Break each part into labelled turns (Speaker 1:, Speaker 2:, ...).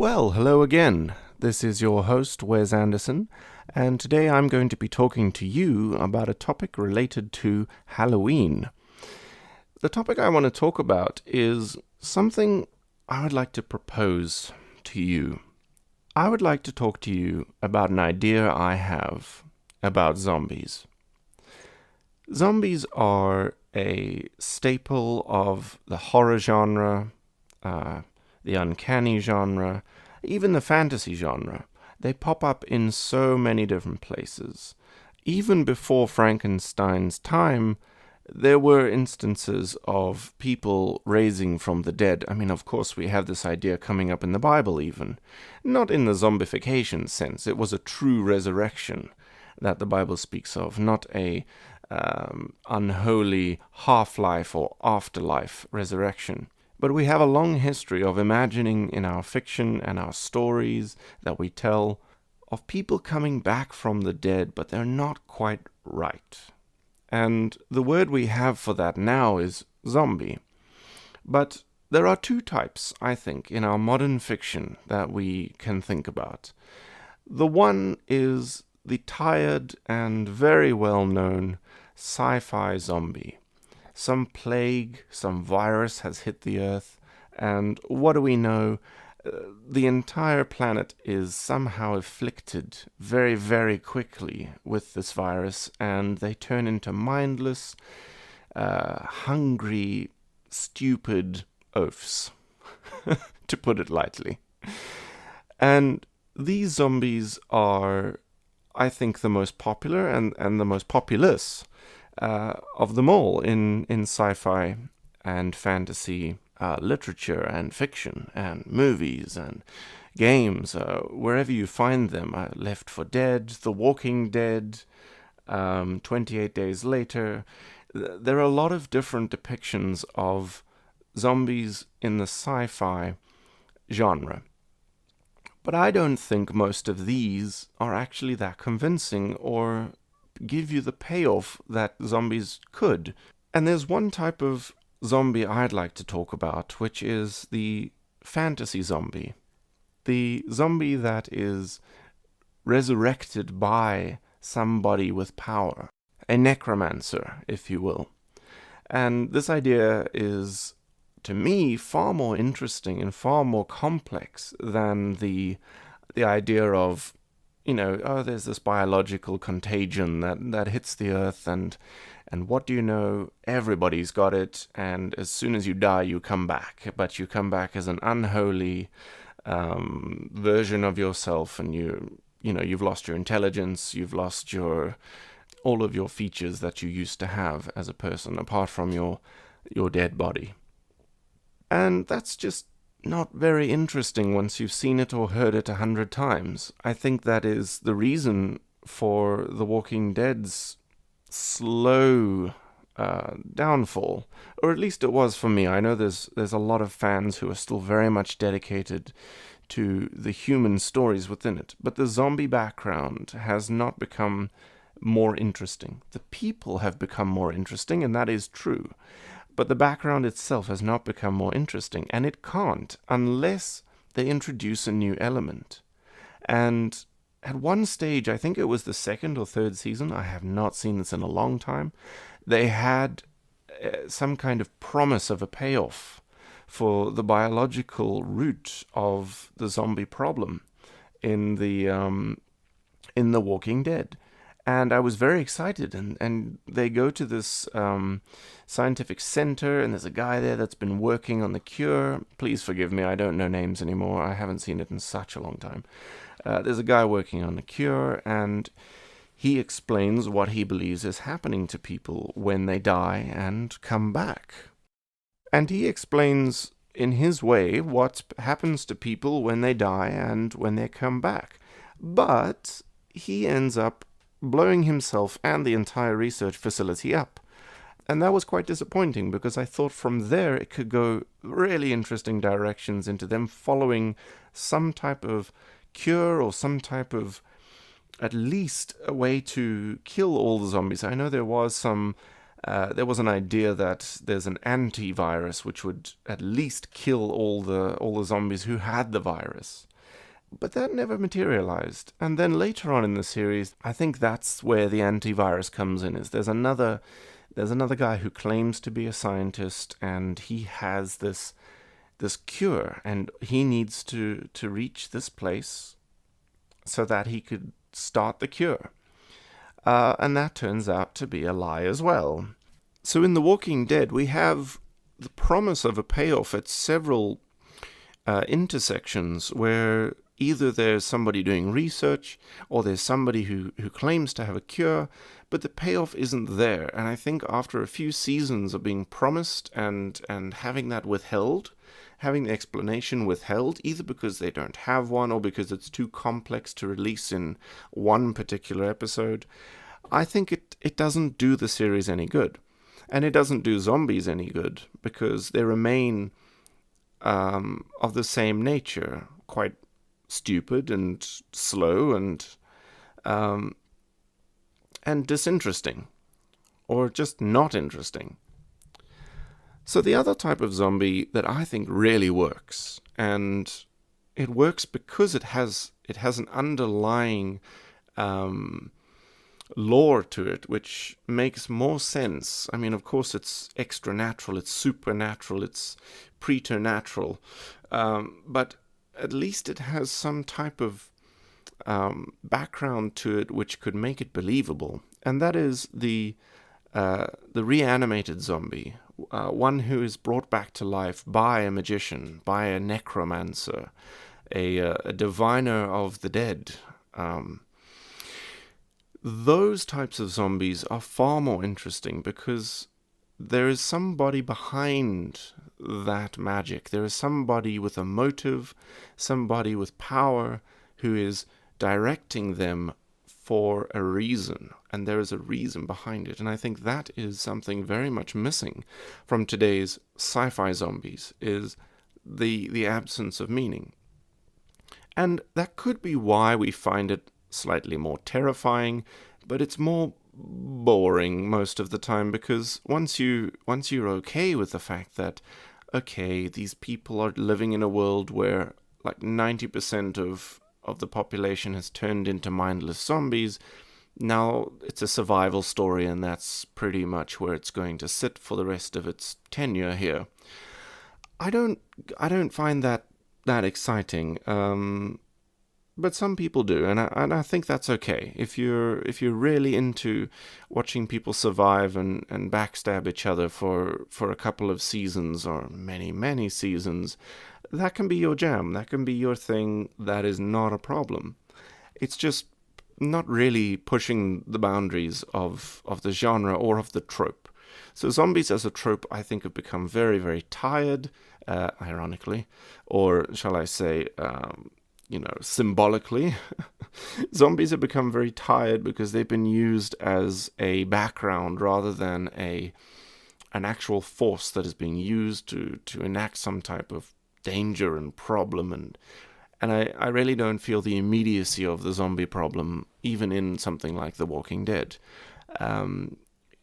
Speaker 1: Well, hello again. This is your host, Wes Anderson, and today I'm going to be talking to you about a topic related to Halloween. The topic I want to talk about is something I would like to propose to you. I would like to talk to you about an idea I have about zombies. Zombies are a staple of the horror genre, the uncanny genre, even the fantasy genre. They pop up in so many different places. Even before Frankenstein's time, there were instances of people raising from the dead. I mean, of course, we have this idea coming up in the Bible even. Not in the zombification sense. It was a true resurrection that the Bible speaks of, not a unholy half-life or afterlife resurrection. But we have a long history of imagining in our fiction and our stories that we tell of people coming back from the dead, but they're not quite right. And the word we have for that now is zombie. But there are two types, I think, in our modern fiction that we can think about. The one is the tired and very well-known sci-fi zombie. Some plague, some virus has hit the Earth, and what do we know? The entire planet is somehow afflicted very, very quickly with this virus, and they turn into mindless, hungry, stupid oafs, to put it lightly. And these zombies are, I think, the most popular and the most populous of them all in sci-fi and fantasy literature and fiction and movies and games, wherever you find them. Left 4 Dead, The Walking Dead, 28 Days Later. There are a lot of different depictions of zombies in the sci-fi genre. But I don't think most of these are actually that convincing or give you the payoff that zombies could. And there's one type of zombie I'd like to talk about, which is the fantasy zombie. The zombie that is resurrected by somebody with power. A necromancer, if you will. And this idea is, to me, far more interesting and far more complex than the idea of, there's this biological contagion that hits the earth, and what do you know? Everybody's got it, and as soon as you die, you come back. But you come back as an unholy version of yourself, and you've lost your intelligence, you've lost all of your features that you used to have as a person, apart from your dead body. And that's just not very interesting once you've seen it or heard it 100 times. I think that is the reason for The Walking Dead's slow downfall, or at least it was for me. I know there's a lot of fans who are still very much dedicated to the human stories within it, but the zombie background has not become more interesting. The people have become more interesting, and that is true. But the background itself has not become more interesting, and it can't unless they introduce a new element. And at one stage, I think it was the 2nd or 3rd season, I have not seen this in a long time, they had some kind of promise of a payoff for the biological root of the zombie problem in the Walking Dead. And I was very excited, and they go to this scientific center, and there's a guy there that's been working on the cure. Please forgive me, I don't know names anymore. I haven't seen it in such a long time. There's a guy working on the cure, and he explains what he believes is happening to people when they die and come back. And he explains in his way what happens to people when they die and when they come back. But he ends up blowing himself and the entire research facility up. And that was quite disappointing, because I thought from there it could go really interesting directions into them following some type of cure or some type of, at least, a way to kill all the zombies. I know there was an idea that there's an antivirus which would at least kill all the zombies who had the virus. But that never materialized. And then later on in the series, I think that's where the antivirus comes in. Is there's another guy who claims to be a scientist, and he has this cure, and he needs to reach this place so that he could start the cure. And that turns out to be a lie as well. So in The Walking Dead, we have the promise of a payoff at several intersections where either there's somebody doing research or there's somebody who claims to have a cure, but the payoff isn't there. And I think after a few seasons of being promised and having that withheld, having the explanation withheld, either because they don't have one or because it's too complex to release in one particular episode, I think it doesn't do the series any good. And it doesn't do zombies any good because they remain of the same nature, quite stupid and slow and disinteresting, or just not interesting. So the other type of zombie that I think really works, and it works because it has an underlying lore to it, which makes more sense. I mean, of course, it's extra natural, it's supernatural, it's preternatural, but at least it has some type of background to it which could make it believable, and that is the reanimated zombie, one who is brought back to life by a magician, by a necromancer, a diviner of the dead. Those types of zombies are far more interesting because there is somebody behind that magic. There is somebody with a motive, somebody with power who is directing them for a reason, and there is a reason behind it. And I think that is something very much missing from today's sci-fi zombies, is the absence of meaning. And that could be why we find it slightly more terrifying, but it's more boring most of the time, because once you're okay with the fact that, okay, these people are living in a world where like 90% of the population has turned into mindless zombies, now it's a survival story, and that's pretty much where it's going to sit for the rest of its tenure here. I don't find that exciting. But some people do, and I think that's okay. If you're really into watching people survive and backstab each other for a couple of seasons or many seasons, that can be your jam. That can be your thing. That is not a problem. It's just not really pushing the boundaries of the genre or of the trope. So zombies as a trope, I think, have become very, very tired, ironically, or shall I say, symbolically. Zombies have become very tired because they've been used as a background rather than an actual force that is being used to enact some type of danger and problem, and I really don't feel the immediacy of the zombie problem even in something like The Walking Dead.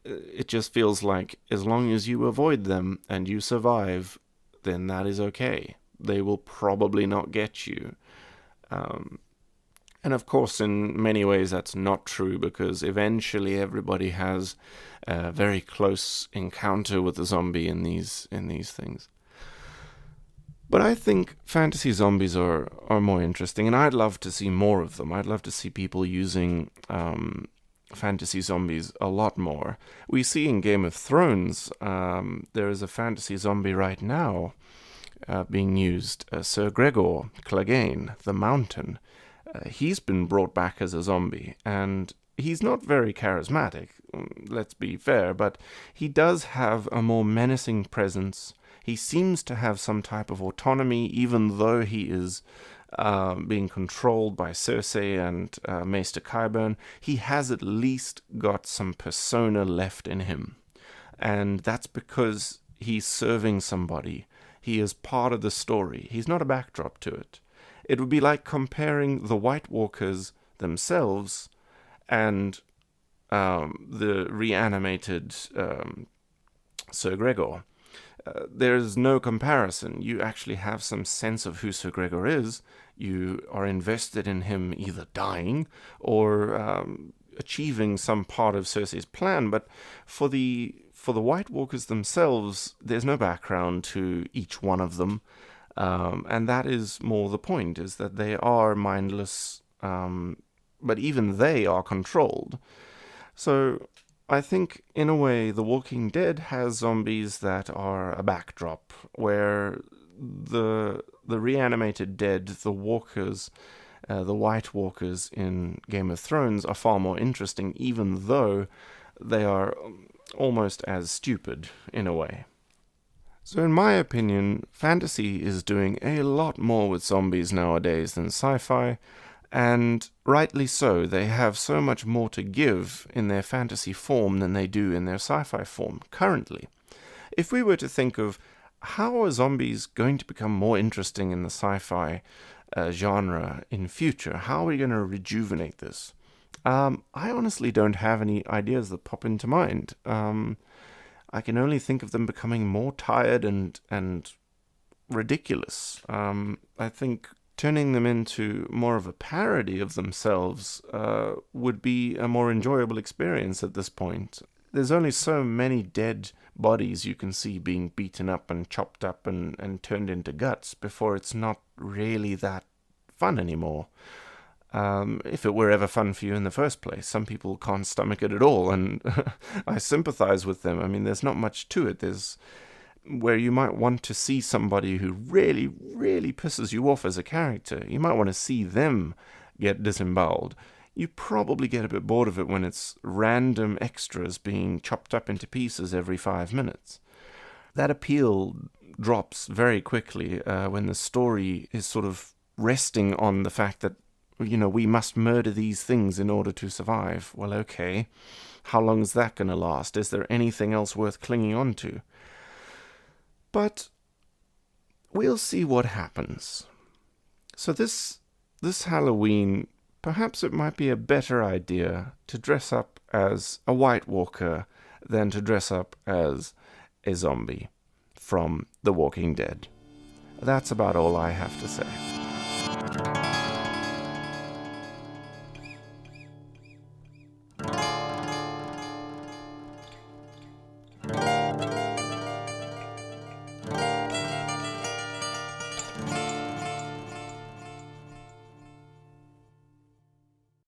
Speaker 1: It just feels like as long as you avoid them and you survive, then that is okay. They will probably not get you. And of course, in many ways, that's not true, because eventually everybody has a very close encounter with the zombie in these things. But I think fantasy zombies are more interesting, and I'd love to see more of them. I'd love to see people using fantasy zombies a lot more. We see in Game of Thrones, there is a fantasy zombie right now being used, Sir Gregor Clegane, the Mountain. He's been brought back as a zombie, and he's not very charismatic, let's be fair, but he does have a more menacing presence. He seems to have some type of autonomy, even though he is being controlled by Cersei and Maester Qyburn. He has at least got some persona left in him, and that's because he's serving somebody. He is part of the story. He's not a backdrop to it. It would be like comparing the White Walkers themselves and the reanimated Sir Gregor. There's no comparison. You actually have some sense of who Sir Gregor is. You are invested in him either dying or achieving some part of Cersei's plan. But for the White Walkers themselves, there's no background to each one of them, and that is more the point: is that they are mindless, but even they are controlled. So I think, in a way, The Walking Dead has zombies that are a backdrop, where the reanimated dead, the walkers, the White Walkers in Game of Thrones, are far more interesting, even though they are almost as stupid, in a way. So in my opinion, fantasy is doing a lot more with zombies nowadays than sci-fi, and rightly so. They have so much more to give in their fantasy form than they do in their sci-fi form currently. If we were to think of how are zombies going to become more interesting in the sci-fi genre in future, how are we going to rejuvenate this? I honestly don't have any ideas that pop into mind. I can only think of them becoming more tired and ridiculous. I think turning them into more of a parody of themselves would be a more enjoyable experience at this point. There's only so many dead bodies you can see being beaten up and chopped up and turned into guts before it's not really that fun anymore. If it were ever fun for you in the first place. Some people can't stomach it at all, and I sympathize with them. I mean, there's not much to it. There's where you might want to see somebody who really, really pisses you off as a character. You might want to see them get disemboweled. You probably get a bit bored of it when it's random extras being chopped up into pieces every 5 minutes. That appeal drops very quickly when the story is sort of resting on the fact that, we must murder these things in order to survive. Well, okay. How long is that going to last? Is there anything else worth clinging on to? But we'll see what happens. So this Halloween, perhaps it might be a better idea to dress up as a White Walker than to dress up as a zombie from The Walking Dead. That's about all I have to say.